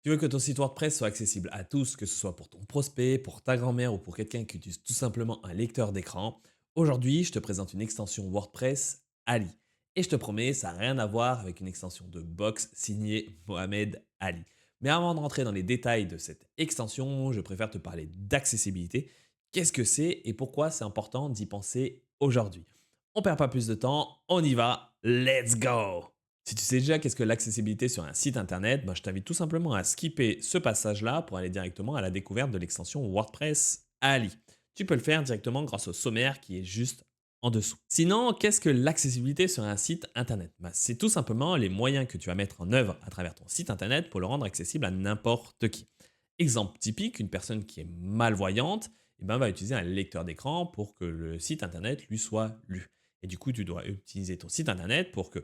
Tu veux que ton site WordPress soit accessible à tous, que ce soit pour ton prospect, pour ta grand-mère ou pour quelqu'un qui utilise tout simplement un lecteur d'écran. Aujourd'hui, je te présente une extension WordPress Ali. Et je te promets, ça n'a rien à voir avec une extension de box signée Mohamed Ali. Mais avant de rentrer dans les détails de cette extension, je préfère te parler d'accessibilité. Qu'est-ce que c'est et pourquoi c'est important d'y penser aujourd'hui? On perd pas plus de temps, on y va, let's go! Si tu sais déjà qu'est-ce que l'accessibilité sur un site internet, je t'invite tout simplement à skipper ce passage-là pour aller directement à la découverte de l'extension WordPress Ali. Tu peux le faire directement grâce au sommaire qui est juste en dessous. Sinon, qu'est-ce que l'accessibilité sur un site internet? C'est tout simplement les moyens que tu vas mettre en œuvre à travers ton site internet pour le rendre accessible à n'importe qui. Exemple typique, une personne qui est malvoyante va utiliser un lecteur d'écran pour que le site internet lui soit lu. Et du coup, tu dois utiliser ton site internet pour que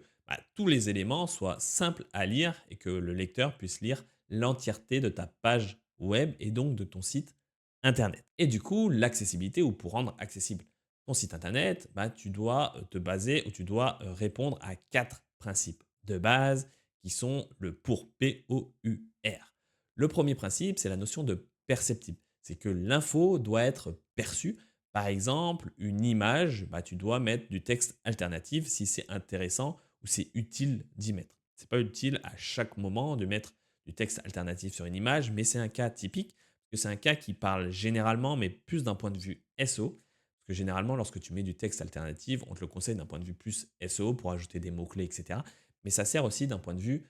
tous les éléments soient simples à lire et que le lecteur puisse lire l'entièreté de ta page web et donc de ton site internet. Et du coup, l'accessibilité ou pour rendre accessible ton site internet, tu dois te baser ou tu dois répondre à quatre principes de base qui sont le pour P-O-U-R. Le premier principe, c'est la notion de perceptible. C'est que l'info doit être perçue. Par exemple, une image, tu dois mettre du texte alternatif si c'est intéressant ou c'est utile d'y mettre. C'est pas utile à chaque moment de mettre du texte alternatif sur une image, mais c'est un cas typique, parce que c'est un cas qui parle généralement, mais plus d'un point de vue SEO. Parce que généralement, lorsque tu mets du texte alternatif, on te le conseille d'un point de vue plus SEO pour ajouter des mots-clés, etc. Mais ça sert aussi d'un point de vue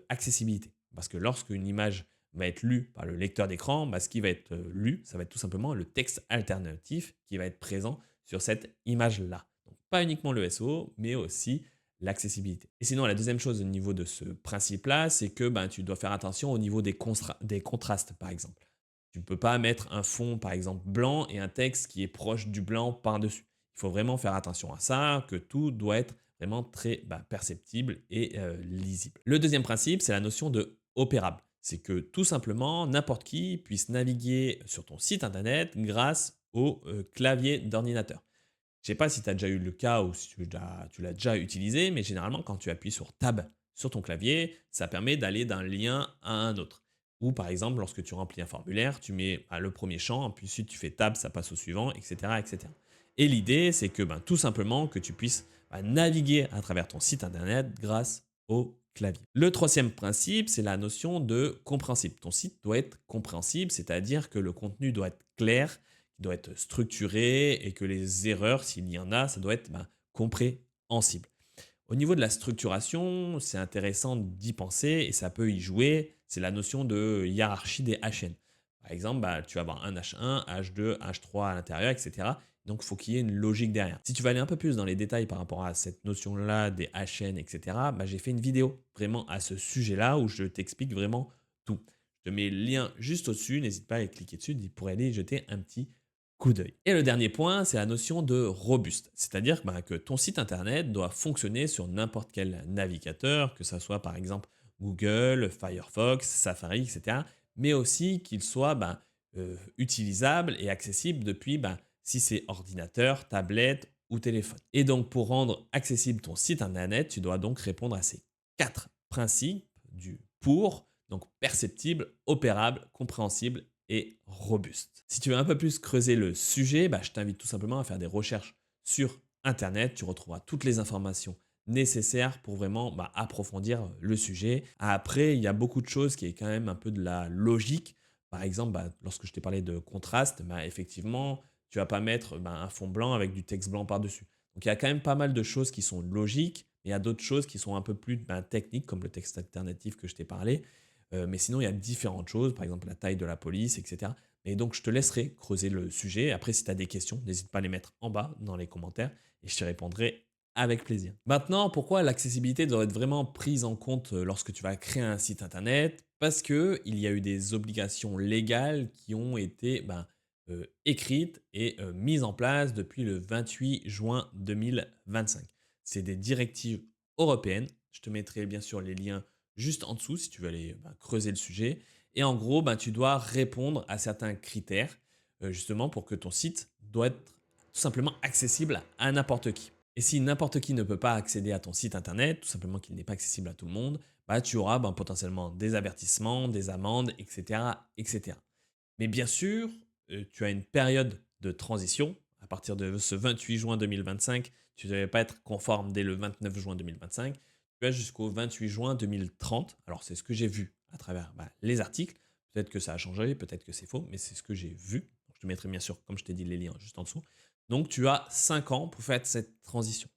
accessibilité. Parce que lorsque une image va être lue par le lecteur d'écran, ce qui va être lu, ça va être tout simplement le texte alternatif qui va être présent sur cette image-là. Donc pas uniquement le SEO, mais aussi l'accessibilité. Et sinon, la deuxième chose au niveau de ce principe-là, c'est que tu dois faire attention au niveau des contrastes, par exemple. Tu ne peux pas mettre un fond, par exemple, blanc et un texte qui est proche du blanc par-dessus. Il faut vraiment faire attention à ça, que tout doit être vraiment très perceptible et lisible. Le deuxième principe, c'est la notion de opérable. C'est que tout simplement, n'importe qui puisse naviguer sur ton site internet grâce au clavier d'ordinateur. Je ne sais pas si tu as déjà eu le cas ou si tu l'as déjà utilisé, mais généralement, quand tu appuies sur Tab sur ton clavier, ça permet d'aller d'un lien à un autre. Ou par exemple, lorsque tu remplis un formulaire, tu mets le premier champ, puis ensuite tu fais Tab, ça passe au suivant, etc. etc. Et l'idée, c'est que tout simplement que tu puisses naviguer à travers ton site internet grâce au clavier. Le troisième principe, c'est la notion de compréhensible. Ton site doit être compréhensible, c'est-à-dire que le contenu doit être clair, qui doit être structuré et que les erreurs, s'il y en a, ça doit être compréhensible. Au niveau de la structuration, c'est intéressant d'y penser et ça peut y jouer. C'est la notion de hiérarchie des HN. Par exemple, tu vas avoir un H1, H2, H3 à l'intérieur, etc. Donc, il faut qu'il y ait une logique derrière. Si tu vas aller un peu plus dans les détails par rapport à cette notion-là des HN, etc., j'ai fait une vidéo vraiment à ce sujet-là où je t'explique vraiment tout. Je te mets le lien juste au-dessus. N'hésite pas à cliquer dessus pour aller y jeter un petit coup d'œil. Et le dernier point, c'est la notion de robuste. C'est-à-dire que ton site internet doit fonctionner sur n'importe quel navigateur, que ce soit par exemple Google, Firefox, Safari, etc. Mais aussi qu'il soit utilisable et accessible depuis si c'est ordinateur, tablette ou téléphone. Et donc pour rendre accessible ton site internet, tu dois donc répondre à ces quatre principes du pour, donc perceptible, opérable, compréhensible et robuste. Si tu veux un peu plus creuser le sujet, je t'invite tout simplement à faire des recherches sur Internet. Tu retrouveras toutes les informations nécessaires pour vraiment approfondir le sujet. Après, il y a beaucoup de choses qui est quand même un peu de la logique. Par exemple, lorsque je t'ai parlé de contraste, effectivement, tu vas pas mettre un fond blanc avec du texte blanc par-dessus. Donc il y a quand même pas mal de choses qui sont logiques, mais il y a d'autres choses qui sont un peu plus techniques, comme le texte alternatif que je t'ai parlé. Mais sinon, il y a différentes choses, par exemple la taille de la police, etc. Et donc, je te laisserai creuser le sujet. Après, si tu as des questions, n'hésite pas à les mettre en bas dans les commentaires et je te répondrai avec plaisir. Maintenant, pourquoi l'accessibilité doit être vraiment prise en compte lorsque tu vas créer un site internet? Parce qu'il y a eu des obligations légales qui ont été écrites et mises en place depuis le 28 juin 2025. C'est des directives européennes. Je te mettrai bien sûr les liens juste en dessous si tu veux aller creuser le sujet. Et en gros, tu dois répondre à certains critères justement pour que ton site doit être tout simplement accessible à n'importe qui. Et si n'importe qui ne peut pas accéder à ton site internet, tout simplement qu'il n'est pas accessible à tout le monde, bah, tu auras potentiellement des avertissements, des amendes, etc., etc. Mais bien sûr, tu as une période de transition. À partir de ce 28 juin 2025, tu ne devais pas être conforme dès le 29 juin 2025. Tu as jusqu'au 28 juin 2030. Alors, c'est ce que j'ai vu à travers les articles. Peut-être que ça a changé, peut-être que c'est faux, mais c'est ce que j'ai vu. Donc, je te mettrai bien sûr, comme je t'ai dit, les liens juste en dessous. Donc, tu as 5 ans pour faire cette transition.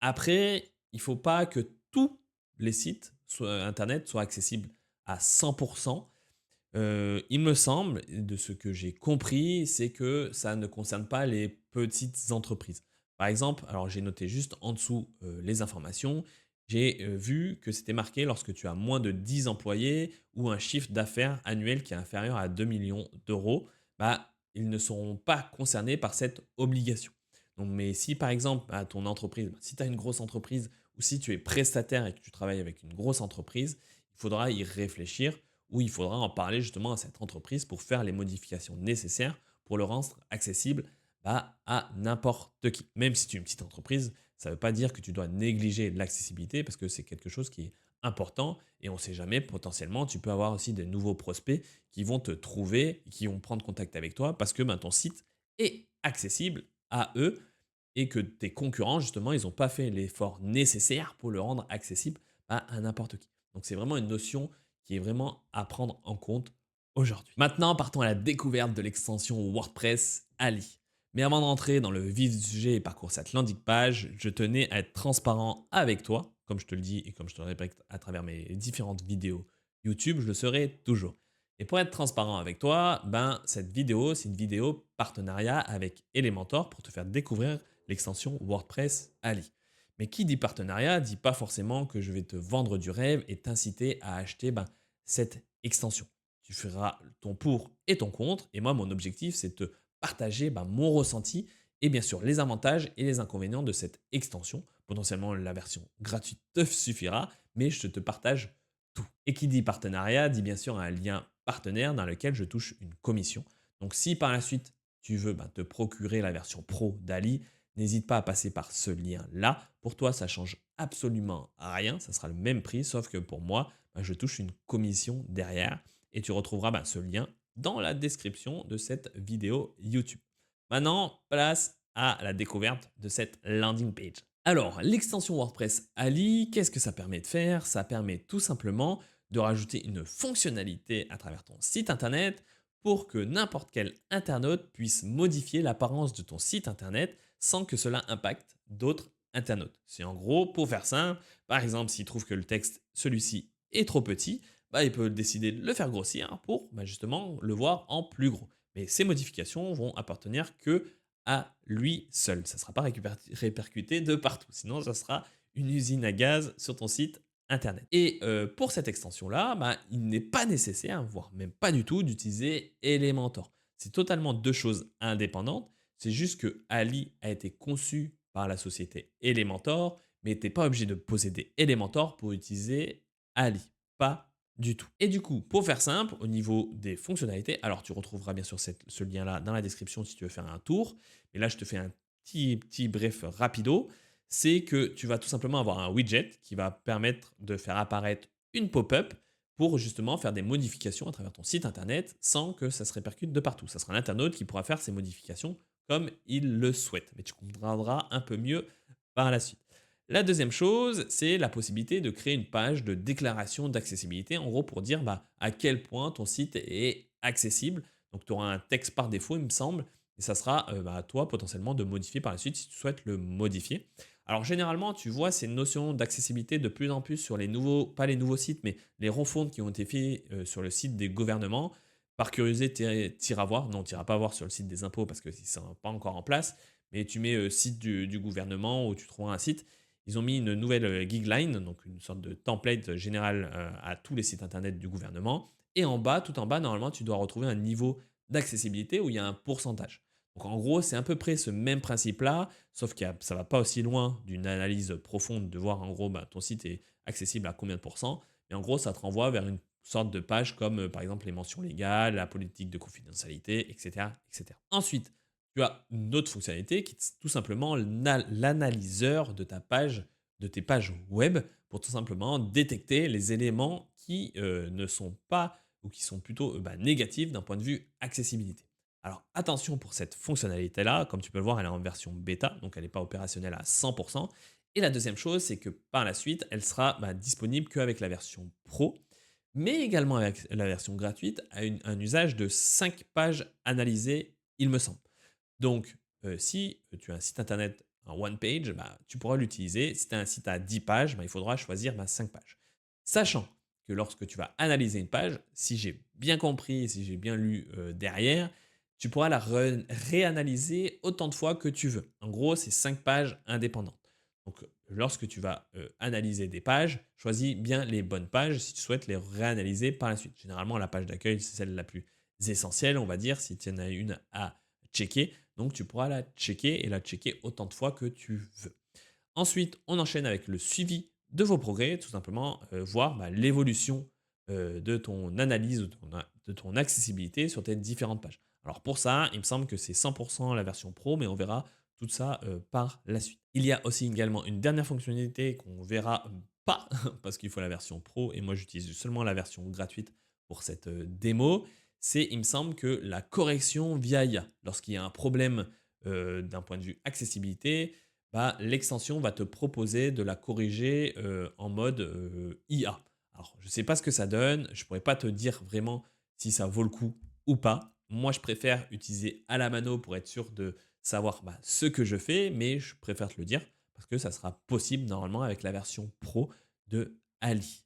Après, il ne faut pas que tous les sites internet soient accessibles à 100%. Il me semble, de ce que j'ai compris, c'est que ça ne concerne pas les petites entreprises. Par exemple, alors j'ai noté juste en dessous les informations, j'ai vu que c'était marqué lorsque tu as moins de 10 employés ou un chiffre d'affaires annuel qui est inférieur à 2 millions d'euros, bah, ils ne seront pas concernés par cette obligation. Donc, mais si par exemple, ton entreprise, si tu as une grosse entreprise ou si tu es prestataire et que tu travailles avec une grosse entreprise, il faudra y réfléchir où il faudra en parler justement à cette entreprise pour faire les modifications nécessaires pour le rendre accessible à n'importe qui. Même si tu es une petite entreprise, ça ne veut pas dire que tu dois négliger l'accessibilité parce que c'est quelque chose qui est important et on ne sait jamais, potentiellement, tu peux avoir aussi de nouveaux prospects qui vont te trouver, qui vont prendre contact avec toi parce que ton site est accessible à eux et que tes concurrents, justement, ils n'ont pas fait l'effort nécessaire pour le rendre accessible à n'importe qui. Donc c'est vraiment une notion qui est vraiment à prendre en compte aujourd'hui. Maintenant, partons à la découverte de l'extension WordPress Ali. Mais avant d'entrer dans le vif du sujet et parcourir cette landing page, je tenais à être transparent avec toi, comme je te le dis et comme je te le répète à travers mes différentes vidéos YouTube, je le serai toujours. Et pour être transparent avec toi, cette vidéo, c'est une vidéo partenariat avec Elementor pour te faire découvrir l'extension WordPress Ali. Mais qui dit partenariat dit pas forcément que je vais te vendre du rêve et t'inciter à acheter cette extension. Tu feras ton pour et ton contre. Et moi, mon objectif, c'est de te partager mon ressenti et bien sûr les avantages et les inconvénients de cette extension. Potentiellement, la version gratuite te suffira, mais je te partage tout. Et qui dit partenariat dit bien sûr un lien partenaire dans lequel je touche une commission. Donc si par la suite tu veux te procurer la version pro d'Ali, n'hésite pas à passer par ce lien-là. Pour toi, ça change absolument rien. Ça sera le même prix, sauf que pour moi, je touche une commission derrière. Et tu retrouveras ce lien dans la description de cette vidéo YouTube. Maintenant, place à la découverte de cette landing page. Alors, l'extension WordPress Ali, qu'est-ce que ça permet de faire? Ça permet tout simplement de rajouter une fonctionnalité à travers ton site internet pour que n'importe quel internaute puisse modifier l'apparence de ton site internet sans que cela impacte d'autres internautes. C'est en gros, pour faire simple, par exemple, s'il trouve que le texte, celui-ci, est trop petit, il peut décider de le faire grossir pour justement le voir en plus gros. Mais ces modifications vont appartenir que à lui seul. Ça ne sera pas répercuté de partout. Sinon, ça sera une usine à gaz sur ton site internet. Et pour cette extension-là, il n'est pas nécessaire, voire même pas du tout, d'utiliser Elementor. C'est totalement deux choses indépendantes. C'est juste que Ali a été conçu par la société Elementor, mais tu n'es pas obligé de posséder Elementor pour utiliser Ali. Pas du tout. Et du coup, pour faire simple, au niveau des fonctionnalités, alors tu retrouveras bien sûr ce lien-là dans la description si tu veux faire un tour. Mais là, je te fais un petit bref rapido. C'est que tu vas tout simplement avoir un widget qui va permettre de faire apparaître une pop-up pour justement faire des modifications à travers ton site internet sans que ça se répercute de partout. Ça sera l'internaute qui pourra faire ces modifications comme il le souhaite. Mais tu comprendras un peu mieux par la suite. La deuxième chose, c'est la possibilité de créer une page de déclaration d'accessibilité, en gros pour dire à quel point ton site est accessible. Donc tu auras un texte par défaut, il me semble, et ça sera à toi potentiellement de modifier par la suite si tu souhaites le modifier. Alors généralement, tu vois ces notions d'accessibilité de plus en plus sur les nouveaux, pas les nouveaux sites, mais les refontes qui ont été faits sur le site des gouvernements. Par curiosité, t'iras voir. Non, t'iras pas voir sur le site des impôts parce que ils ne sont pas encore en place. Mais tu mets site du gouvernement où tu trouveras un site. Ils ont mis une nouvelle gigline, donc une sorte de template général à tous les sites internet du gouvernement. Et en bas, tout en bas, normalement, tu dois retrouver un niveau d'accessibilité où il y a un pourcentage. Donc en gros, c'est à peu près ce même principe-là, sauf que ça ne va pas aussi loin d'une analyse profonde de voir en gros ton site est accessible à combien de pourcents. Mais en gros, ça te renvoie vers une sorte de page comme par exemple les mentions légales, la politique de confidentialité, etc. etc. Ensuite, tu as une autre fonctionnalité qui est tout simplement l'analyseur de ta page de tes pages web pour tout simplement détecter les éléments qui ne sont pas ou qui sont plutôt négatifs d'un point de vue accessibilité. Alors attention pour cette fonctionnalité-là, comme tu peux le voir, elle est en version bêta, donc elle n'est pas opérationnelle à 100%. Et la deuxième chose, c'est que par la suite, elle sera disponible qu'avec la version pro, mais également avec la version gratuite, à un usage de 5 pages analysées, il me semble. Donc, si tu as un site internet en one page, tu pourras l'utiliser. Si tu as un site à 10 pages, il faudra choisir 5 pages. Sachant que lorsque tu vas analyser une page, si j'ai bien compris, si j'ai bien lu derrière, tu pourras la réanalyser autant de fois que tu veux. En gros, c'est 5 pages indépendantes. Donc, lorsque tu vas analyser des pages, choisis bien les bonnes pages si tu souhaites les réanalyser par la suite. Généralement, la page d'accueil, c'est celle la plus essentielle, on va dire, si tu en as une à checker. Donc, tu pourras la checker et la checker autant de fois que tu veux. Ensuite, on enchaîne avec le suivi de vos progrès, tout simplement voir l'évolution de ton analyse, de ton accessibilité sur tes différentes pages. Alors pour ça, il me semble que c'est 100% la version pro, mais on verra tout ça par la suite. Il y a aussi également une dernière fonctionnalité qu'on verra pas, parce qu'il faut la version pro, et moi j'utilise seulement la version gratuite pour cette démo. C'est, il me semble, que la correction via IA. Lorsqu'il y a un problème d'un point de vue accessibilité, l'extension va te proposer de la corriger en mode IA. Alors, je ne sais pas ce que ça donne, je ne pourrais pas te dire vraiment si ça vaut le coup ou pas. Moi, je préfère utiliser à la mano pour être sûr de savoir ce que je fais, mais je préfère te le dire parce que ça sera possible normalement avec la version pro de Ali.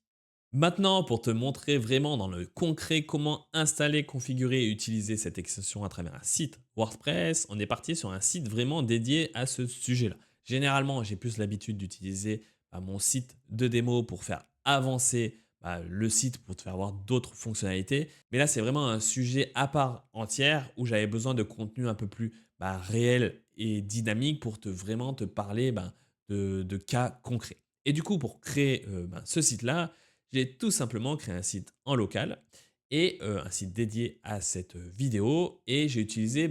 Maintenant, pour te montrer vraiment dans le concret comment installer, configurer et utiliser cette extension à travers un site WordPress, on est parti sur un site vraiment dédié à ce sujet-là. Généralement, j'ai plus l'habitude d'utiliser mon site de démo pour faire avancer le site, pour te faire voir d'autres fonctionnalités. Mais là, c'est vraiment un sujet à part entière où j'avais besoin de contenu un peu plus réel et dynamique pour vraiment te parler de cas concrets. Et du coup, pour créer ce site-là, j'ai tout simplement créé un site en local et un site dédié à cette vidéo. Et j'ai utilisé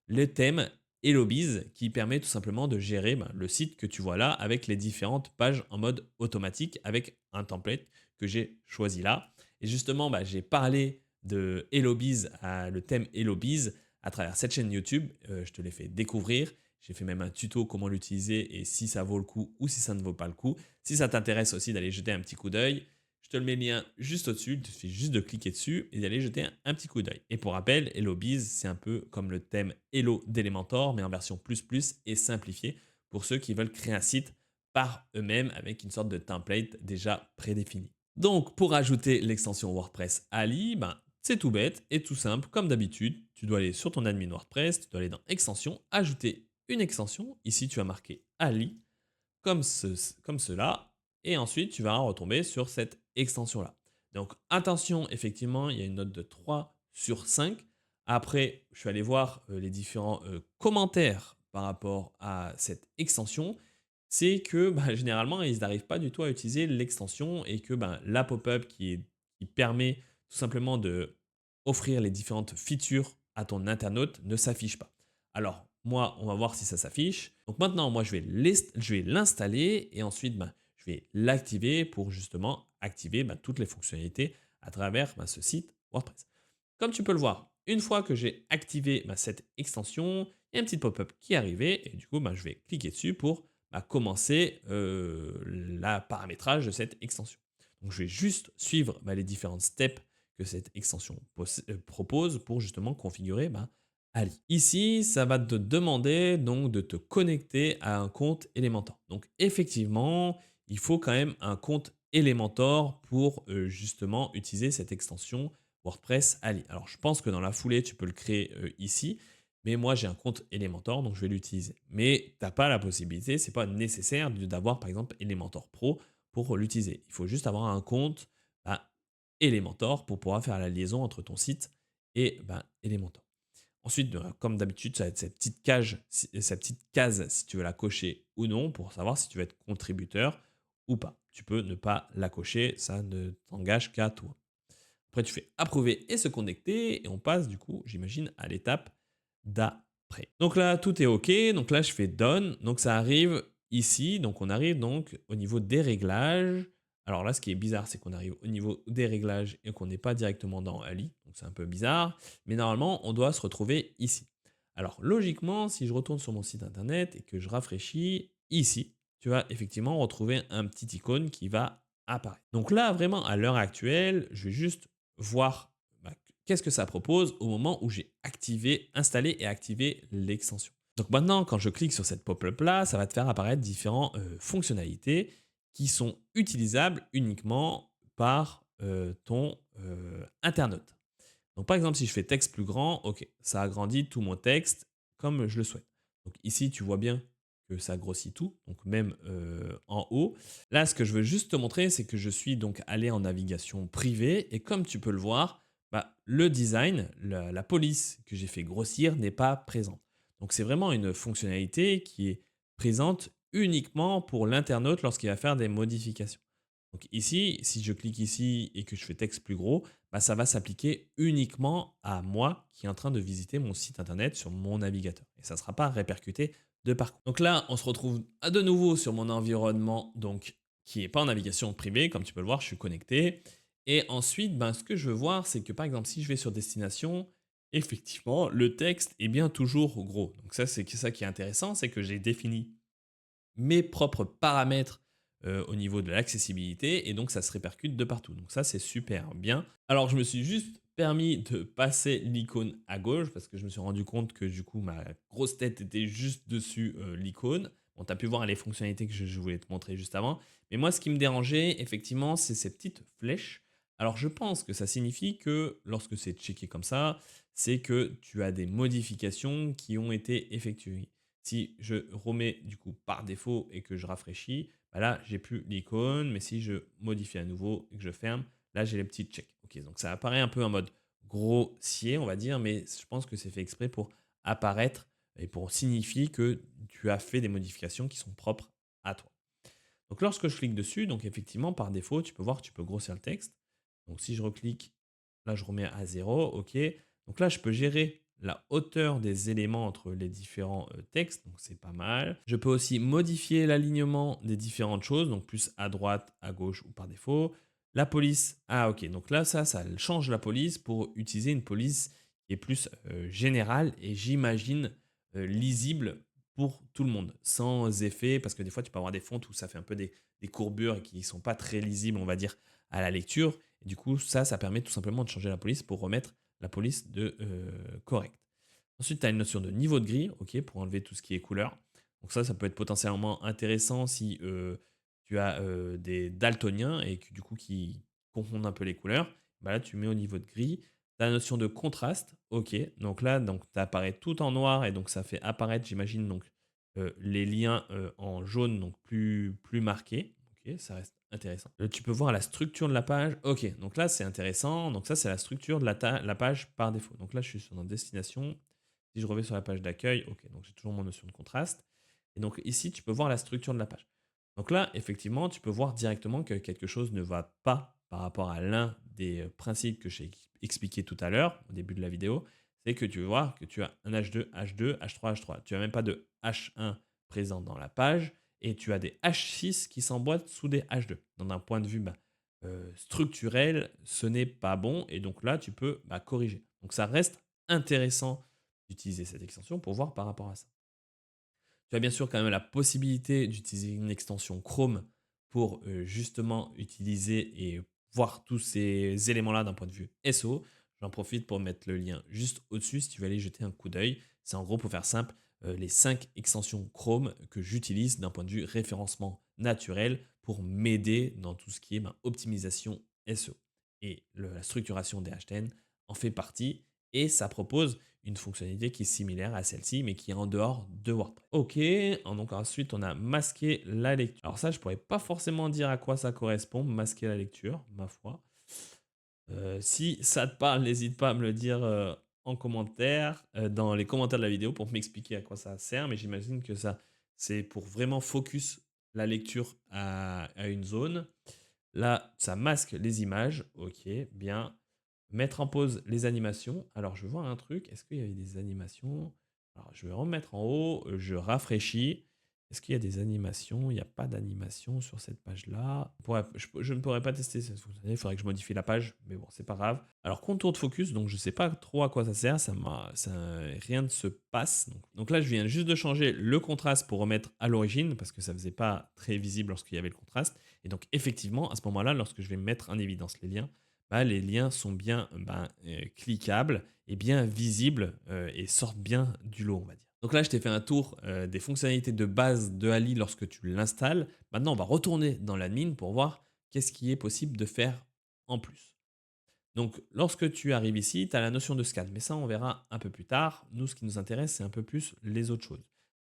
le thème HelloBiz qui permet tout simplement de gérer le site que tu vois là avec les différentes pages en mode automatique avec un template que j'ai choisi là. Et justement, j'ai parlé de HelloBiz, le thème HelloBiz à travers cette chaîne YouTube. Je te l'ai fait découvrir. J'ai fait même un tuto comment l'utiliser et si ça vaut le coup ou si ça ne vaut pas le coup. Si ça t'intéresse aussi d'aller jeter un petit coup d'œil, je te le mets le lien juste au-dessus, il te suffit juste de cliquer dessus et d'aller jeter un petit coup d'œil. Et pour rappel, HelloBiz, c'est un peu comme le thème Hello d'Elementor, mais en version plus et simplifiée pour ceux qui veulent créer un site par eux-mêmes avec une sorte de template déjà prédéfini. Donc, pour ajouter l'extension WordPress Ali, c'est tout bête et tout simple. Comme d'habitude, tu dois aller sur ton admin WordPress, tu dois aller dans Extensions, ajouter une extension. Ici, tu vas marquer Ali comme cela, et ensuite tu vas retomber sur cette extension-là. Donc attention, effectivement, il y a une note de 3 sur 5. Après, je suis allé voir les différents commentaires par rapport à cette extension. C'est que généralement, ils n'arrivent pas du tout à utiliser l'extension et que la pop-up qui permet tout simplement de offrir les différentes features à ton internaute ne s'affiche pas. Alors, moi, on va voir si ça s'affiche. Donc maintenant, moi, je vais l'installer et ensuite, je vais l'activer pour justement activer toutes les fonctionnalités à travers ce site WordPress. Comme tu peux le voir, une fois que j'ai activé cette extension, il y a un petit pop-up qui est arrivé et du coup, je vais cliquer dessus pour commencer le paramétrage de cette extension. Donc, je vais juste suivre les différentes steps que cette extension propose pour justement configurer Ali. Ici, ça va te demander donc de te connecter à un compte Elementor. Donc effectivement, il faut quand même un compte Elementor pour justement utiliser cette extension WordPress Ali. Alors je pense que dans la foulée, tu peux le créer ici, mais moi j'ai un compte Elementor, donc je vais l'utiliser. Mais tu n'as pas la possibilité, c'est pas nécessaire d'avoir par exemple Elementor Pro pour l'utiliser. Il faut juste avoir un compte Elementor pour pouvoir faire la liaison entre ton site et Elementor. Ensuite, comme d'habitude, ça va être cette petite case si tu veux la cocher ou non pour savoir si tu veux être contributeur ou pas. Tu peux ne pas la cocher, ça ne t'engage qu'à toi. Après, tu fais approuver et se connecter et on passe du coup, j'imagine, à l'étape d'après. Donc là, tout est OK. Donc là, je fais done. Donc ça arrive. ici, donc on arrive donc au niveau des réglages. Alors là, ce qui est bizarre, c'est qu'on arrive au niveau des réglages et qu'on n'est pas directement dans Ali, donc c'est un peu bizarre. Mais normalement, on doit se retrouver ici. Alors logiquement, si je retourne sur mon site internet et que je rafraîchis ici, tu vas effectivement retrouver un petit icône qui va apparaître. Donc là, vraiment, à l'heure actuelle, je vais juste voir bah, qu'est-ce que ça propose au moment où j'ai activé, installé et activé l'extension. Donc maintenant, quand je clique sur cette pop-up là, ça va te faire apparaître différentes fonctionnalités qui sont utilisables uniquement par ton internaute. Donc par exemple, si je fais texte plus grand, ok, ça agrandit tout mon texte comme je le souhaite. Donc ici, tu vois bien que ça grossit tout, donc même en haut. Là, ce que je veux juste te montrer, c'est que je suis donc allé en navigation privée et comme tu peux le voir, bah, le design, la police que j'ai fait grossir n'est pas présente. Donc c'est vraiment une fonctionnalité qui est présente uniquement pour l'internaute lorsqu'il va faire des modifications. Donc ici, si je clique ici et que je fais texte plus gros, bah, ça va s'appliquer uniquement à moi qui est en train de visiter mon site internet sur mon navigateur. Et ça ne sera pas répercuté de parcours. Donc là, on se retrouve à de nouveau sur mon environnement donc, qui n'est pas en navigation privée. Comme tu peux le voir, je suis connecté. Et ensuite, ben, ce que je veux voir, c'est que par exemple, si je vais sur destination, effectivement, le texte est bien toujours gros. Donc ça, c'est ça qui est intéressant, c'est que j'ai défini mes propres paramètres au niveau de l'accessibilité et donc ça se répercute de partout. Donc ça, c'est super bien. Alors, je me suis juste permis de passer l'icône à gauche parce que je me suis rendu compte que du coup, ma grosse tête était juste dessus l'icône. Bon, tu as pu voir les fonctionnalités que je voulais te montrer juste avant. Mais moi, ce qui me dérangeait, effectivement, c'est ces petites flèches. Alors, je pense que ça signifie que lorsque c'est checké comme ça, c'est que tu as des modifications qui ont été effectuées. Si je remets du coup par défaut et que je rafraîchis, bah là, j'ai plus l'icône, mais si je modifie à nouveau et que je ferme, là, j'ai les petits checks. Ok, donc ça apparaît un peu en mode grossier, on va dire, mais je pense que c'est fait exprès pour apparaître et pour signifier que tu as fait des modifications qui sont propres à toi. Donc lorsque je clique dessus, donc effectivement, par défaut, tu peux voir, tu peux grossir le texte. Donc si je reclique, là, je remets à 0, ok. Donc là, je peux gérer la hauteur des éléments entre les différents textes, donc c'est pas mal. Je peux aussi modifier l'alignement des différentes choses, donc plus à droite, à gauche ou par défaut. La police, ah ok, donc là, ça change la police pour utiliser une police qui est plus générale et j'imagine lisible pour tout le monde, sans effet, parce que des fois, tu peux avoir des fontes où ça fait un peu des courbures qui ne sont pas très lisibles, on va dire, à la lecture. Et du coup, ça permet tout simplement de changer la police pour remettre la police de correcte. Ensuite, tu as une notion de niveau de gris, ok, pour enlever tout ce qui est couleur. Donc ça peut être potentiellement intéressant si tu as des daltoniens et que du coup qui confondent un peu les couleurs. Bah là, tu mets au niveau de gris. Tu as la notion de contraste, ok. Donc là, donc, tu apparais tout en noir et donc ça fait apparaître, j'imagine, donc les liens en jaune, donc plus marqués. Ok, ça reste intéressant. Tu peux voir la structure de la page. Ok, donc là, c'est intéressant. Donc ça, c'est la structure de la page par défaut. Donc là, je suis sur une destination. Si je reviens sur la page d'accueil, ok, donc j'ai toujours mon notion de contraste. Et donc ici, tu peux voir la structure de la page. Donc là, effectivement, tu peux voir directement que quelque chose ne va pas par rapport à l'un des principes que j'ai expliqué tout à l'heure, au début de la vidéo. C'est que tu vas voir que tu as un H2, H2, H3, H3. Tu n'as même pas de H1 présent dans la page et tu as des H6 qui s'emboîtent sous des H2. Donc d'un point de vue structurel, ce n'est pas bon et donc là, tu peux corriger. Donc ça reste intéressant d'utiliser cette extension pour voir par rapport à ça. Tu as bien sûr quand même la possibilité d'utiliser une extension Chrome pour justement utiliser et voir tous ces éléments-là d'un point de vue SEO. J'en profite pour mettre le lien juste au-dessus si tu veux aller jeter un coup d'œil. C'est en gros, pour faire simple, les 5 extensions Chrome que j'utilise d'un point de vue référencement naturel pour m'aider dans tout ce qui est optimisation SEO. Et la structuration des HTN en fait partie et ça propose une fonctionnalité qui est similaire à celle-ci, mais qui est en dehors de WordPress. Ok, donc ensuite on a masqué la lecture. Alors ça, je pourrais pas forcément dire à quoi ça correspond, masquer la lecture, ma foi. Si ça te parle, n'hésite pas à me le dire en commentaire, dans les commentaires de la vidéo pour m'expliquer à quoi ça sert, mais j'imagine que ça, c'est pour vraiment focus la lecture à une zone. Là, ça masque les images, ok, bien. Mettre en pause les animations. Alors, je veux voir un truc. Est-ce qu'il y avait des animations? Alors, je vais remettre en haut. Je rafraîchis. Est-ce qu'il y a des animations? Il n'y a pas d'animation sur cette page-là. Je ne pourrais pas tester cette fonctionnalité, il faudrait que je modifie la page, mais bon, c'est pas grave. Alors, contour de focus, donc je ne sais pas trop à quoi ça sert, rien ne se passe. Donc là, je viens juste de changer le contraste pour remettre à l'origine, parce que ça ne faisait pas très visible lorsqu'il y avait le contraste. Et donc, effectivement, à ce moment-là, lorsque je vais mettre en évidence les liens, bah, les liens sont bien cliquables et bien visibles et sortent bien du lot, on va dire. Donc là, je t'ai fait un tour des fonctionnalités de base de Ali lorsque tu l'installes. Maintenant, on va retourner dans l'admin pour voir qu'est-ce qui est possible de faire en plus. Donc, lorsque tu arrives ici, tu as la notion de scan, mais ça, on verra un peu plus tard. Nous, ce qui nous intéresse, c'est un peu plus les autres choses.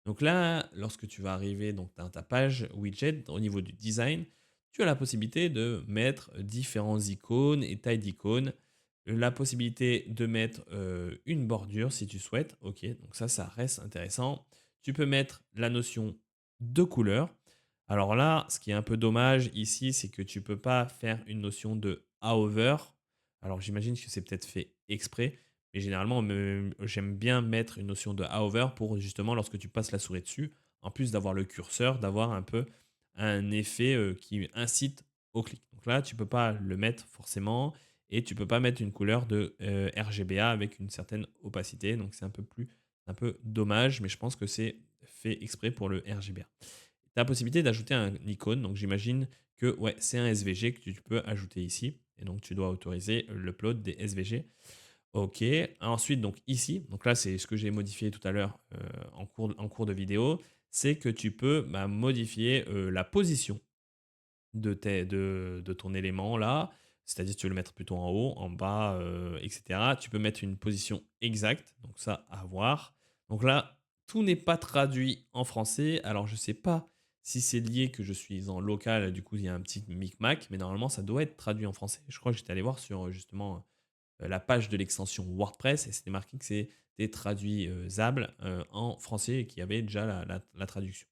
Donc là, lorsque tu vas arriver donc, dans ta page widget, au niveau du design, tu as la possibilité de mettre différents icônes et tailles d'icônes, la possibilité de mettre une bordure si tu souhaites. Ok, donc ça reste intéressant. Tu peux mettre la notion de couleur. Alors là, ce qui est un peu dommage ici, c'est que tu ne peux pas faire une notion de hover. Alors j'imagine que c'est peut-être fait exprès, mais généralement j'aime bien mettre une notion de hover pour justement lorsque tu passes la souris dessus, en plus d'avoir le curseur, d'avoir un peu un effet qui incite au clic. Donc là, tu ne peux pas le mettre forcément et tu ne peux pas mettre une couleur de RGBA avec une certaine opacité. Donc c'est un peu dommage, mais je pense que c'est fait exprès pour le RGBA. Tu as la possibilité d'ajouter un icône, donc j'imagine que ouais, c'est un SVG que tu peux ajouter ici. Et donc tu dois autoriser l'upload des SVG. Ok. Ensuite, donc ici, donc là c'est ce que j'ai modifié tout à l'heure en cours de vidéo, c'est que tu peux modifier la position de ton élément là. C'est-à-dire tu veux le mettre plutôt en haut, en bas, etc. Tu peux mettre une position exacte, donc ça à voir. Donc là, tout n'est pas traduit en français. Alors je ne sais pas si c'est lié que je suis en local, du coup il y a un petit micmac, mais normalement ça doit être traduit en français. Je crois que j'étais allé voir sur justement la page de l'extension WordPress et c'était marqué que c'était traduit Zable en français et qu'il y avait déjà la traduction.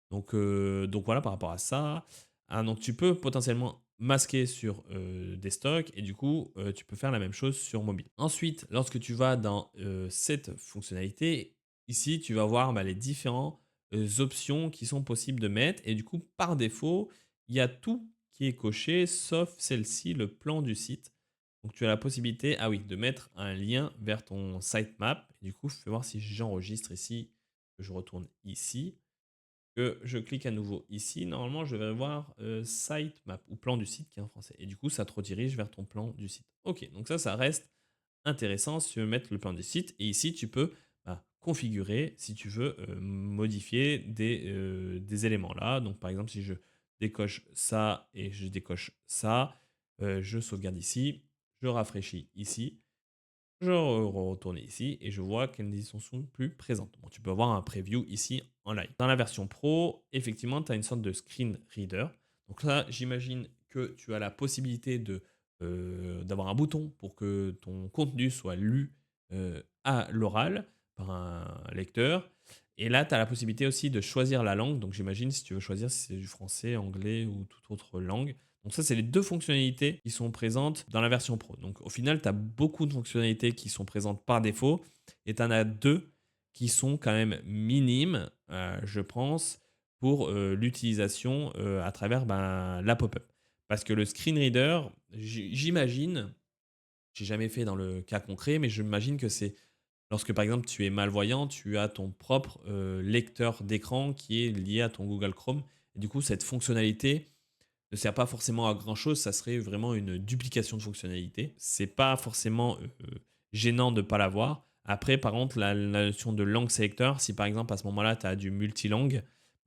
Donc voilà par rapport à ça. Ah, donc tu peux potentiellement masquer sur des stocks et du coup tu peux faire la même chose sur mobile. Ensuite, lorsque tu vas dans cette fonctionnalité, ici tu vas voir les différentes options qui sont possibles de mettre et du coup par défaut, il y a tout qui est coché sauf celle-ci, le plan du site. Donc tu as la possibilité, ah oui, de mettre un lien vers ton sitemap. Et du coup, je vais voir si j'enregistre ici, que je retourne ici que je clique à nouveau ici, normalement, je vais voir sitemap ou plan du site qui est en français. Et du coup, ça te redirige vers ton plan du site. Ok, donc ça reste intéressant si tu veux mettre le plan du site. Et ici, tu peux configurer, si tu veux, modifier des éléments là. Donc, par exemple, si je décoche ça et je décoche ça, je sauvegarde ici, je rafraîchis ici. Je retourne ici et je vois qu'elles ne sont plus présentes. Bon, tu peux avoir un preview ici en live. Dans la version pro, effectivement, tu as une sorte de screen reader. Donc là, j'imagine que tu as la possibilité d'avoir un bouton pour que ton contenu soit lu à l'oral par un lecteur. Et là, tu as la possibilité aussi de choisir la langue. Donc j'imagine si tu veux choisir si c'est du français, anglais ou toute autre langue. Donc ça, c'est les deux fonctionnalités qui sont présentes dans la version pro. Donc au final, tu as beaucoup de fonctionnalités qui sont présentes par défaut et tu en as deux qui sont quand même minimes, je pense, pour l'utilisation à travers la pop-up. Parce que le screen reader, j'imagine, j'ai jamais fait dans le cas concret, mais j'imagine que c'est lorsque par exemple tu es malvoyant, tu as ton propre lecteur d'écran qui est lié à ton Google Chrome. Et du coup, cette fonctionnalité ne sert pas forcément à grand chose, ça serait vraiment une duplication de fonctionnalité. C'est pas forcément gênant de ne pas l'avoir. Après, par contre, la notion de langue sélecteur, si par exemple à ce moment-là tu as du multilangue,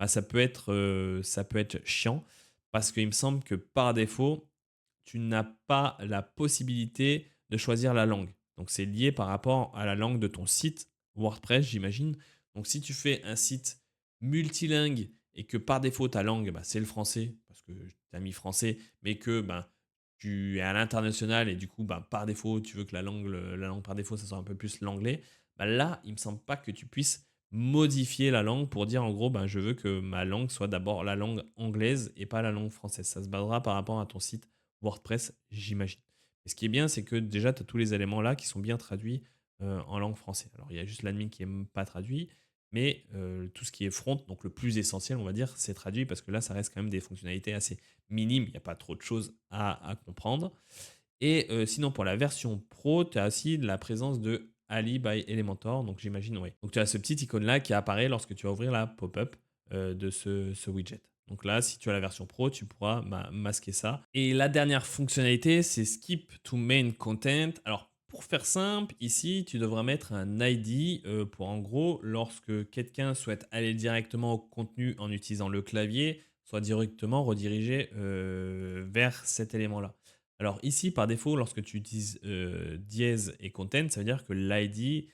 ça peut être chiant parce qu'il me semble que par défaut, tu n'as pas la possibilité de choisir la langue. Donc c'est lié par rapport à la langue de ton site WordPress, j'imagine. Donc si tu fais un site multilingue et que par défaut ta langue c'est le français parce que tu as mis français, mais que tu es à l'international et du coup par défaut tu veux que la langue par défaut ça soit un peu plus l'anglais, là il me semble pas que tu puisses modifier la langue pour dire en gros je veux que ma langue soit d'abord la langue anglaise et pas la langue française. Ça se basera par rapport à ton site WordPress, j'imagine. Et ce qui est bien, c'est que déjà, tu as tous les éléments là qui sont bien traduits en langue française. Alors, il y a juste l'admin qui n'est pas traduit, mais tout ce qui est front, donc le plus essentiel, on va dire, c'est traduit parce que là, ça reste quand même des fonctionnalités assez minimes. Il n'y a pas trop de choses à comprendre. Et sinon, pour la version pro, tu as aussi la présence de Ali by Elementor. Donc, j'imagine, oui. Donc, tu as ce petit icône-là qui apparaît lorsque tu vas ouvrir la pop-up de ce widget. Donc là, si tu as la version pro, tu pourras masquer ça. Et la dernière fonctionnalité, c'est Skip to Main Content. Alors, pour faire simple, ici, tu devras mettre un ID pour en gros, lorsque quelqu'un souhaite aller directement au contenu en utilisant le clavier, soit directement redirigé vers cet élément-là. Alors ici, par défaut, lorsque tu utilises dièse et content, ça veut dire que l'ID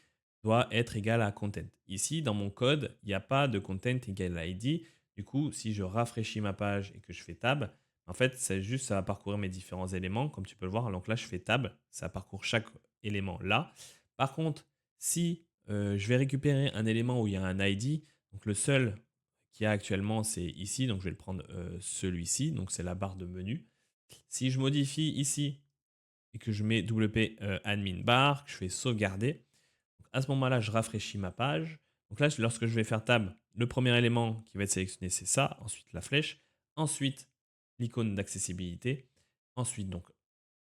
doit être égal à content. Ici, dans mon code, il n'y a pas de content égal à ID. Du coup, si je rafraîchis ma page et que je fais tab, en fait, c'est juste, ça va parcourir mes différents éléments, comme tu peux le voir. Donc là, je fais tab, ça parcourt chaque élément là. Par contre, si je vais récupérer un élément où il y a un ID, donc le seul qu'il y a actuellement, c'est ici. Donc je vais le prendre celui-ci, donc c'est la barre de menu. Si je modifie ici et que je mets WP admin bar, que je fais sauvegarder, donc à ce moment-là, je rafraîchis ma page. Donc là, lorsque je vais faire tab, le premier élément qui va être sélectionné, c'est ça. Ensuite, la flèche. Ensuite, l'icône d'accessibilité. Ensuite, donc,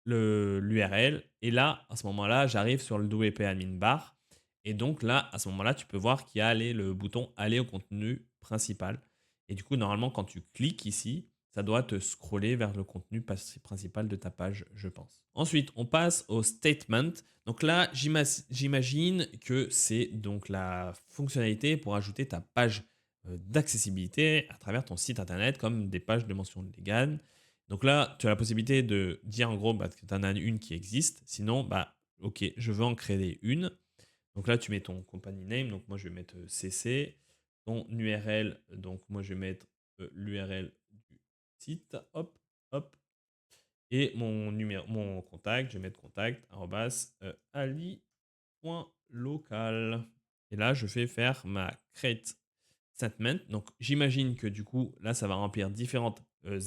l'URL. Et là, à ce moment-là, j'arrive sur le WP admin bar. Et donc là, à ce moment-là, tu peux voir qu'il y a le bouton aller au contenu principal. Et du coup, normalement, quand tu cliques ici, ça doit te scroller vers le contenu principal de ta page, je pense. Ensuite, on passe au statement. Donc là, j'imagine que c'est donc la fonctionnalité pour ajouter ta page d'accessibilité à travers ton site internet, comme des pages de mention légale. Donc là, tu as la possibilité de dire en gros que tu en as une qui existe. Sinon, ok, je veux en créer une. Donc là, tu mets ton company name. Donc moi, je vais mettre CC. Ton URL. Donc moi, je vais mettre l'URL du site. Hop, hop. Et mon numéro, mon contact, je vais mettre contact ali.local. Et là, je fais faire ma create statement. Donc j'imagine que du coup, là, ça va remplir différentes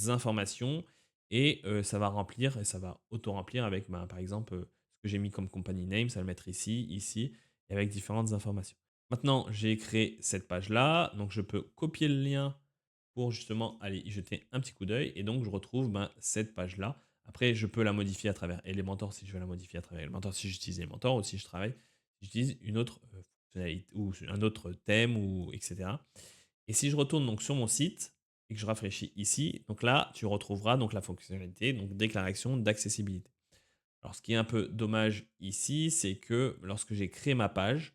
informations et ça va remplir et ça va auto-remplir avec, par exemple, ce que j'ai mis comme company name, ça va le mettre ici, ici, et avec différentes informations. Maintenant, j'ai créé cette page-là, donc je peux copier le lien pour justement aller y jeter un petit coup d'œil et donc je retrouve cette page-là. Après, je peux la modifier à travers Elementor si je veux la modifier à travers Elementor, si j'utilise Elementor ou si je travaille, si j'utilise une autre fonctionnalité ou un autre thème ou etc. Et si je retourne donc sur mon site et que je rafraîchis ici, donc là, tu retrouveras donc la fonctionnalité, donc déclaration d'accessibilité. Alors, ce qui est un peu dommage ici, c'est que lorsque j'ai créé ma page,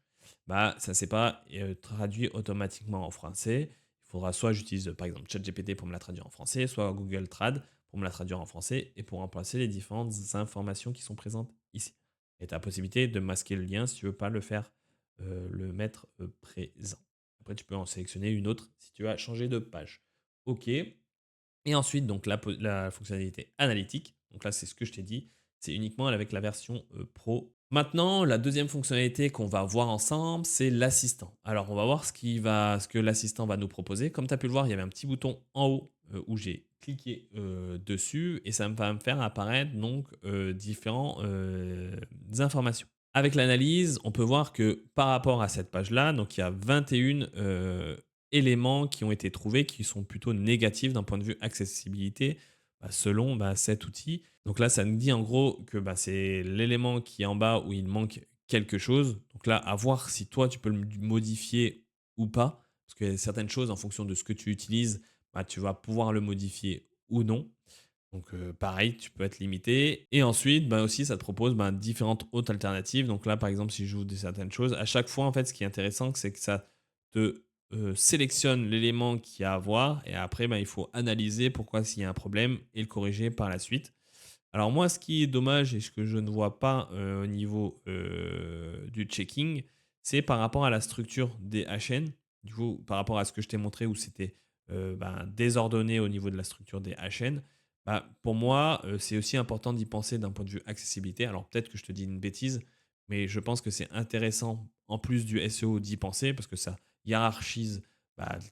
ça ne s'est pas traduit automatiquement en français. Il faudra soit j'utilise par exemple ChatGPT pour me la traduire en français, soit Google Trad pour me la traduire en français et pour remplacer les différentes informations qui sont présentes ici. Et tu as la possibilité de masquer le lien si tu ne veux pas le faire, le mettre présent. Après, tu peux en sélectionner une autre si tu as changé de page. OK. Et ensuite, donc la fonctionnalité analytique. Donc là, c'est ce que je t'ai dit. C'est uniquement avec la version pro. Maintenant, la deuxième fonctionnalité qu'on va voir ensemble, c'est l'assistant. Alors, on va voir ce que l'assistant va nous proposer. Comme tu as pu le voir, il y avait un petit bouton en haut où j'ai cliqué dessus et ça va me faire apparaître donc différentes informations. Avec l'analyse, on peut voir que par rapport à cette page-là, donc il y a 21 éléments qui ont été trouvés qui sont plutôt négatifs d'un point de vue accessibilité selon cet outil. Donc là, ça nous dit en gros que c'est l'élément qui est en bas où il manque quelque chose. Donc là, à voir si toi, tu peux le modifier ou pas. Parce que certaines choses, en fonction de ce que tu utilises, tu vas pouvoir le modifier ou non. Donc pareil, tu peux être limité. Et ensuite, aussi, ça te propose différentes autres alternatives. Donc là, par exemple, si je joue certaines choses, à chaque fois, en fait, ce qui est intéressant, c'est que ça te sélectionne l'élément qu'il y a à voir. Et après, il faut analyser pourquoi s'il y a un problème et le corriger par la suite. Alors moi, ce qui est dommage et ce que je ne vois pas au niveau du checking, c'est par rapport à la structure des HN. Du coup, par rapport à ce que je t'ai montré où c'était désordonné au niveau de la structure des HN, pour moi, c'est aussi important d'y penser d'un point de vue accessibilité. Alors peut-être que je te dis une bêtise, mais je pense que c'est intéressant, en plus du SEO, d'y penser parce que ça hiérarchise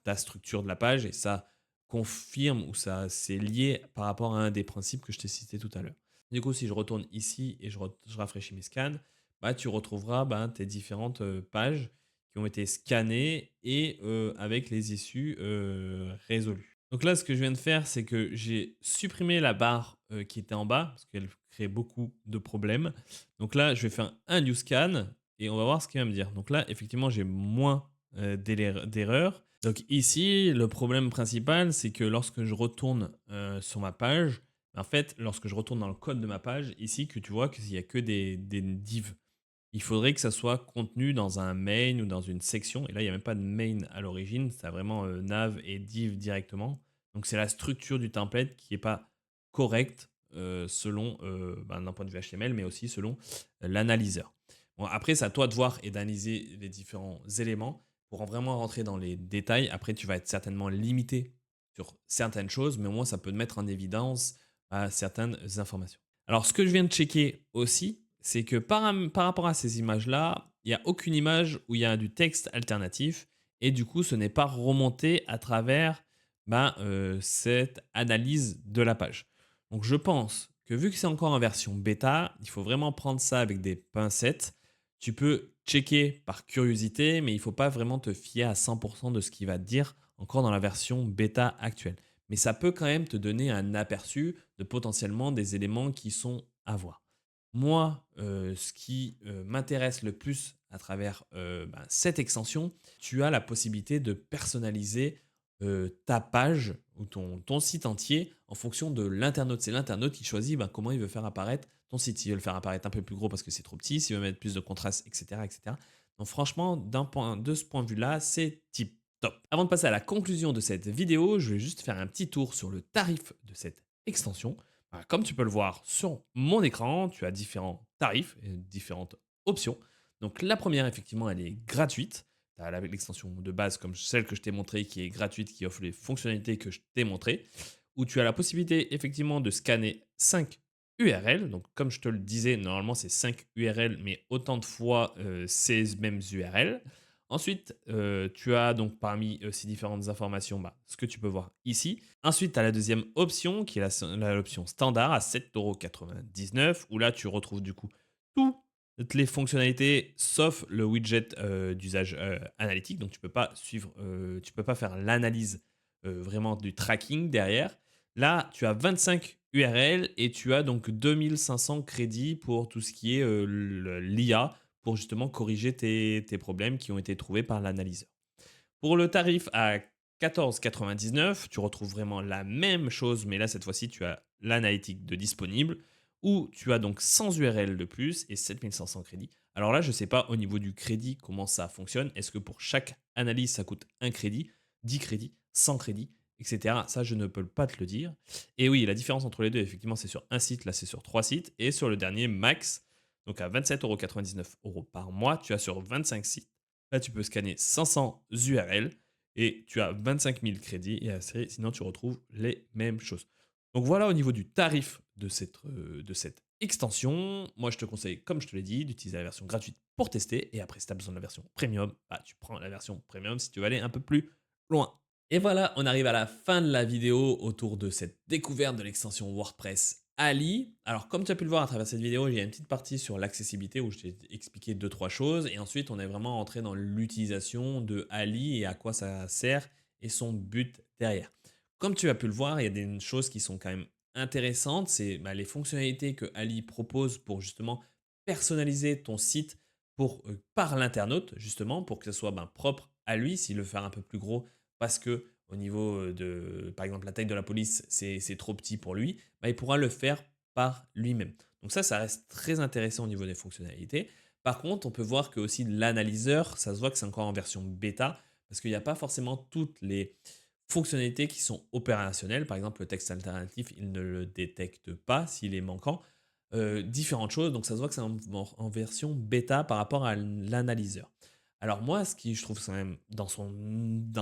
ta structure de la page et ça confirme ou ça c'est lié par rapport à un des principes que je t'ai cité tout à l'heure. Du coup, si je retourne ici et je rafraîchis mes scans, tu retrouveras tes différentes pages qui ont été scannés et avec les issues résolues. Donc là, ce que je viens de faire, c'est que j'ai supprimé la barre qui était en bas parce qu'elle crée beaucoup de problèmes. Donc là, je vais faire un new scan et on va voir ce qu'il va me dire. Donc là, effectivement, j'ai moins d'erreurs. Donc ici, le problème principal, c'est que lorsque je retourne sur ma page, en fait, lorsque je retourne dans le code de ma page, ici, que tu vois qu'il n'y a que des divs. Il faudrait que ça soit contenu dans un main ou dans une section. Et là, il n'y a même pas de main à l'origine. C'est vraiment nav et div directement. Donc, c'est la structure du template qui n'est pas correcte selon, d'un point de vue HTML, mais aussi selon l'analyseur. Bon, après, c'est à toi de voir et d'analyser les différents éléments pour en vraiment rentrer dans les détails. Après, tu vas être certainement limité sur certaines choses, mais au moins, ça peut te mettre en évidence certaines informations. Alors, ce que je viens de checker aussi, c'est que par rapport à ces images-là, il n'y a aucune image où il y a du texte alternatif et du coup, ce n'est pas remonté à travers cette analyse de la page. Donc, je pense que vu que c'est encore en version bêta, il faut vraiment prendre ça avec des pincettes. Tu peux checker par curiosité, mais il ne faut pas vraiment te fier à 100% de ce qu'il va te dire encore dans la version bêta actuelle. Mais ça peut quand même te donner un aperçu de potentiellement des éléments qui sont à voir. Moi, ce qui m'intéresse le plus à travers cette extension, tu as la possibilité de personnaliser ta page ou ton site entier en fonction de l'internaute. C'est l'internaute qui choisit comment il veut faire apparaître ton site. S'il veut le faire apparaître un peu plus gros parce que c'est trop petit, s'il veut mettre plus de contraste, etc. etc. Donc franchement, de ce point de vue-là, c'est tip top. Avant de passer à la conclusion de cette vidéo, je vais juste faire un petit tour sur le tarif de cette extension. Comme tu peux le voir sur mon écran, tu as différents tarifs et différentes options. Donc la première, effectivement, elle est gratuite. Tu as l'extension de base comme celle que je t'ai montrée qui est gratuite, qui offre les fonctionnalités que je t'ai montrées, où tu as la possibilité effectivement de scanner 5 URL. Donc comme je te le disais, normalement c'est 5 URL, mais autant de fois ces mêmes URL. Ensuite, tu as donc parmi ces différentes informations, ce que tu peux voir ici. Ensuite, tu as la deuxième option qui est l'option standard à 7,99 €, où là, tu retrouves du coup toutes les fonctionnalités sauf le widget d'usage analytique. Donc, tu peux pas suivre, tu peux pas faire l'analyse vraiment du tracking derrière. Là, tu as 25 URL et tu as donc 2500 crédits pour tout ce qui est l'IA pour justement corriger tes problèmes qui ont été trouvés par l'analyseur. Pour le tarif à 14,99 €, tu retrouves vraiment la même chose, mais là, cette fois-ci, tu as l'analytique de disponible, où tu as donc 100 URL de plus et 7500 crédits. Alors là, je ne sais pas au niveau du crédit comment ça fonctionne. Est-ce que pour chaque analyse, ça coûte 1 crédit, 10 crédits, 100 crédits, etc. Ça, je ne peux pas te le dire. Et oui, la différence entre les deux, effectivement, c'est sur un site, là, c'est sur 3 sites. Et sur le dernier, Max, donc à 27,99 € par mois, tu as sur 25 sites. Là, tu peux scanner 500 URL et tu as 25 000 crédits et sinon tu retrouves les mêmes choses. Donc voilà au niveau du tarif de cette extension. Moi, je te conseille, comme je te l'ai dit, d'utiliser la version gratuite pour tester. Et après, si tu as besoin de la version premium, tu prends la version premium si tu veux aller un peu plus loin. Et voilà, on arrive à la fin de la vidéo autour de cette découverte de l'extension WordPress Ali. Alors, comme tu as pu le voir à travers cette vidéo, il y a une petite partie sur l'accessibilité où je t'ai expliqué 2-3 choses. Et ensuite, on est vraiment entré dans l'utilisation de Ali et à quoi ça sert et son but derrière. Comme tu as pu le voir, il y a des choses qui sont quand même intéressantes. C'est les fonctionnalités que Ali propose pour justement personnaliser ton site par l'internaute, justement, pour que ce soit propre à lui. S'il veut faire un peu plus gros, parce que au niveau de, par exemple, la taille de la police, c'est trop petit pour lui, il pourra le faire par lui-même. Donc ça reste très intéressant au niveau des fonctionnalités. Par contre, on peut voir que aussi l'analyseur, ça se voit que c'est encore en version bêta, parce qu'il n'y a pas forcément toutes les fonctionnalités qui sont opérationnelles. Par exemple, le texte alternatif, il ne le détecte pas s'il est manquant. Différentes choses, donc ça se voit que c'est en version bêta par rapport à l'analyseur. Alors moi, ce qui je trouve quand même dans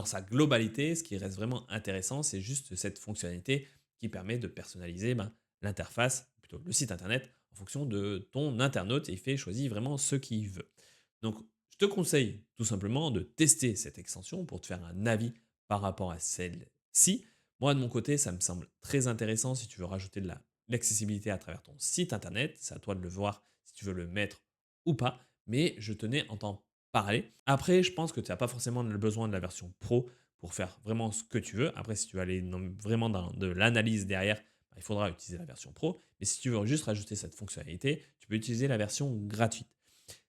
sa globalité, ce qui reste vraiment intéressant, c'est juste cette fonctionnalité qui permet de personnaliser l'interface, plutôt le site internet, en fonction de ton internaute et il fait choisir vraiment ce qu'il veut. Donc, je te conseille tout simplement de tester cette extension pour te faire un avis par rapport à celle-ci. Moi, de mon côté, ça me semble très intéressant si tu veux rajouter de l'accessibilité à travers ton site internet. C'est à toi de le voir si tu veux le mettre ou pas. Mais je tenais en t'en parler. Après, je pense que tu n'as pas forcément le besoin de la version pro pour faire vraiment ce que tu veux. Après, si tu veux aller vraiment dans de l'analyse derrière, bah, il faudra utiliser la version pro. Mais si tu veux juste rajouter cette fonctionnalité, tu peux utiliser la version gratuite.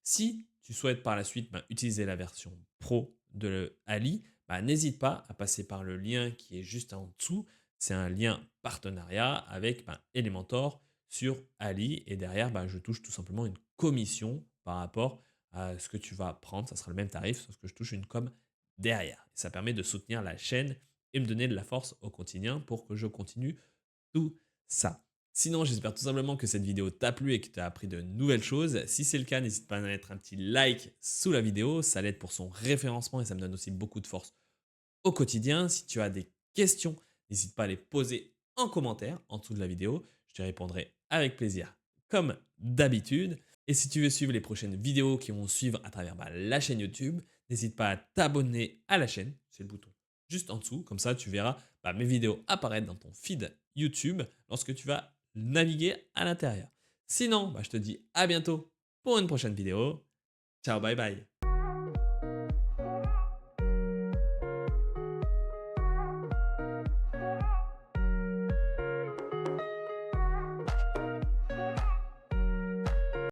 Si tu souhaites par la suite utiliser la version pro de Ali, n'hésite pas à passer par le lien qui est juste en dessous. C'est un lien partenariat avec Elementor sur Ali. Et derrière, je touche tout simplement une commission par rapport à ce que tu vas prendre. Ça sera le même tarif, sauf que je touche une com derrière. Et ça permet de soutenir la chaîne et me donner de la force au quotidien pour que je continue tout ça. Sinon, j'espère tout simplement que cette vidéo t'a plu et que tu as appris de nouvelles choses. Si c'est le cas, n'hésite pas à mettre un petit like sous la vidéo. Ça l'aide pour son référencement et ça me donne aussi beaucoup de force au quotidien. Si tu as des questions, n'hésite pas à les poser en commentaire en dessous de la vidéo. Je te répondrai avec plaisir, comme d'habitude. Et si tu veux suivre les prochaines vidéos qui vont suivre à travers la chaîne YouTube, n'hésite pas à t'abonner à la chaîne. C'est le bouton juste en dessous. Comme ça, tu verras mes vidéos apparaître dans ton feed YouTube lorsque tu vas naviguer à l'intérieur. Sinon, je te dis à bientôt pour une prochaine vidéo. Ciao, bye bye.